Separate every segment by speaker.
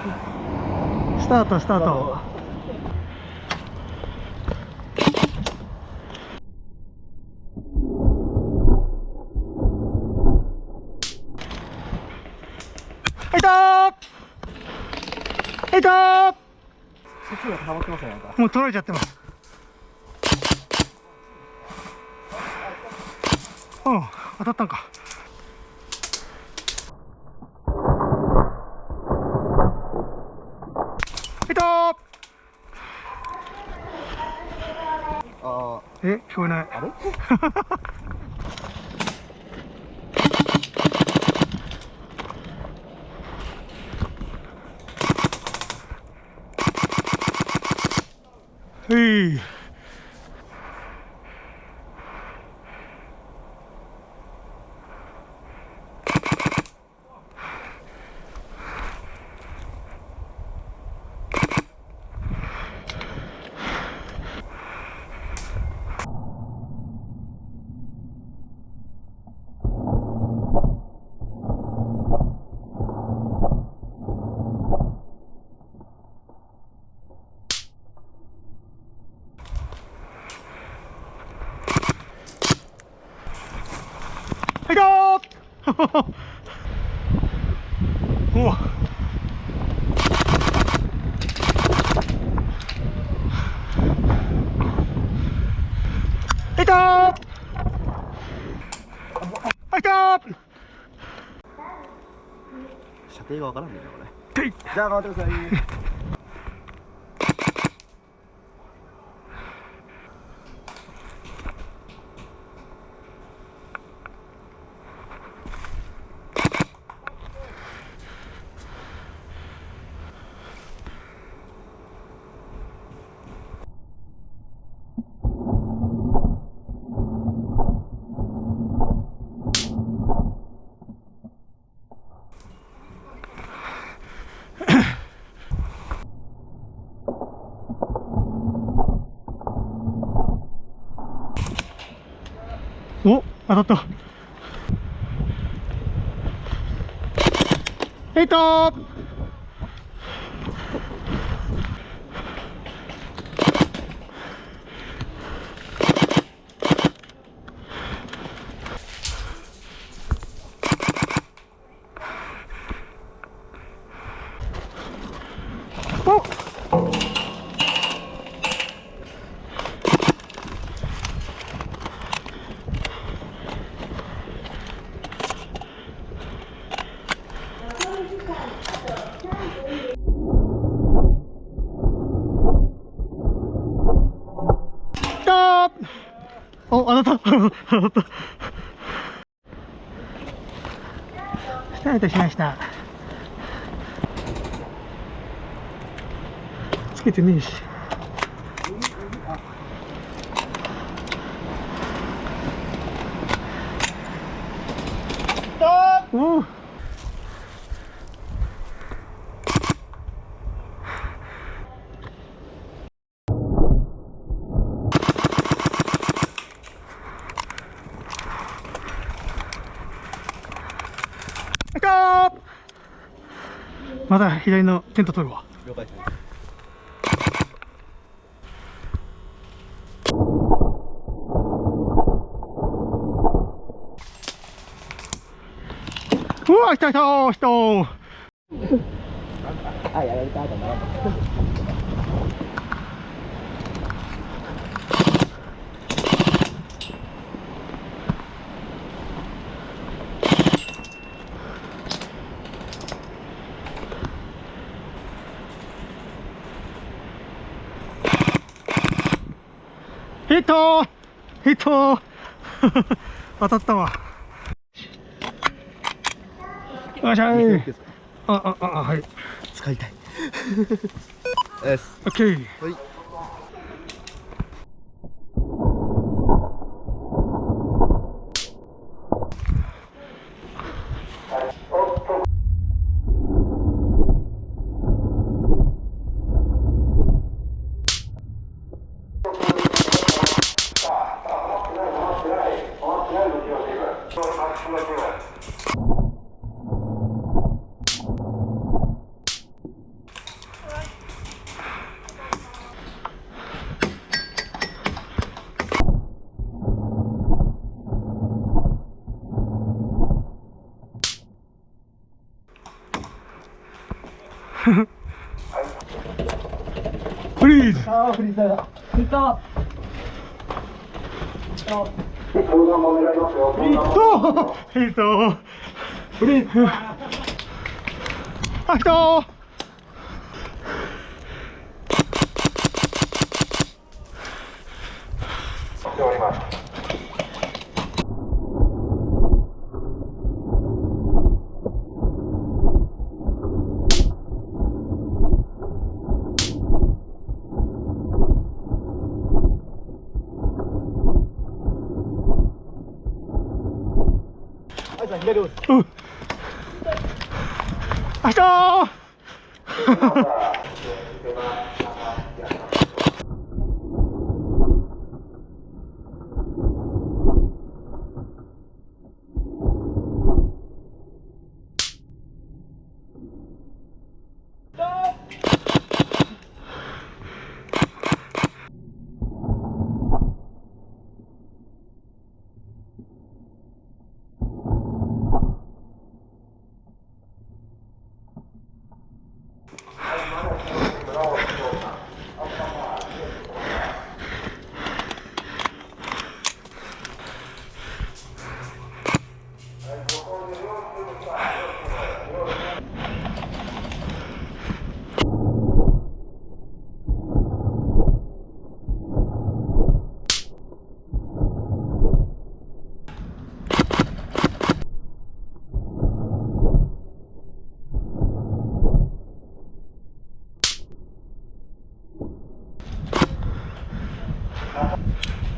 Speaker 1: スタートスタート。いたー、いたー。
Speaker 2: そっちが溜まってますね、なんか。
Speaker 1: もう取られちゃってます。うん、当たったんか。いたー。
Speaker 2: あ
Speaker 1: え、聞こえない。
Speaker 2: あ、あれ
Speaker 1: はい。はいたー。おお。はいたー。はいたー。
Speaker 2: 射程がわからんねんな、これ。
Speaker 1: はい。
Speaker 2: じゃあ、頑張ってください。
Speaker 1: お、当たった。はいたー。お、来たー。お、当たった。当たった。スタートしました。つけてねえし。おお。いたー。まだ左のテント取るわ。
Speaker 2: 了解です。
Speaker 1: うわ、来た来た来た。
Speaker 2: あ、やられた後な。
Speaker 1: ヒットヒット当たったわ。よっしゃい。はい。
Speaker 2: 使いたい。です。
Speaker 1: オッケー。
Speaker 2: はい。
Speaker 1: フリーズ。
Speaker 2: ああ、フリーズだ。
Speaker 1: ヒット。
Speaker 2: 相談も願いますよ。
Speaker 1: ヒット。ヒット。フリーズ。あ、ヒット。
Speaker 2: しております。あいさん左押す。
Speaker 1: うん。あ、ヒット。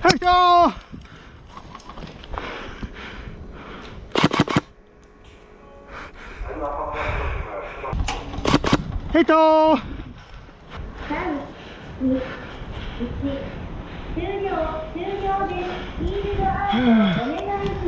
Speaker 1: はい、ヒット。ヒット。
Speaker 3: 3、2、1、終了です。フィールドアウトお願いします。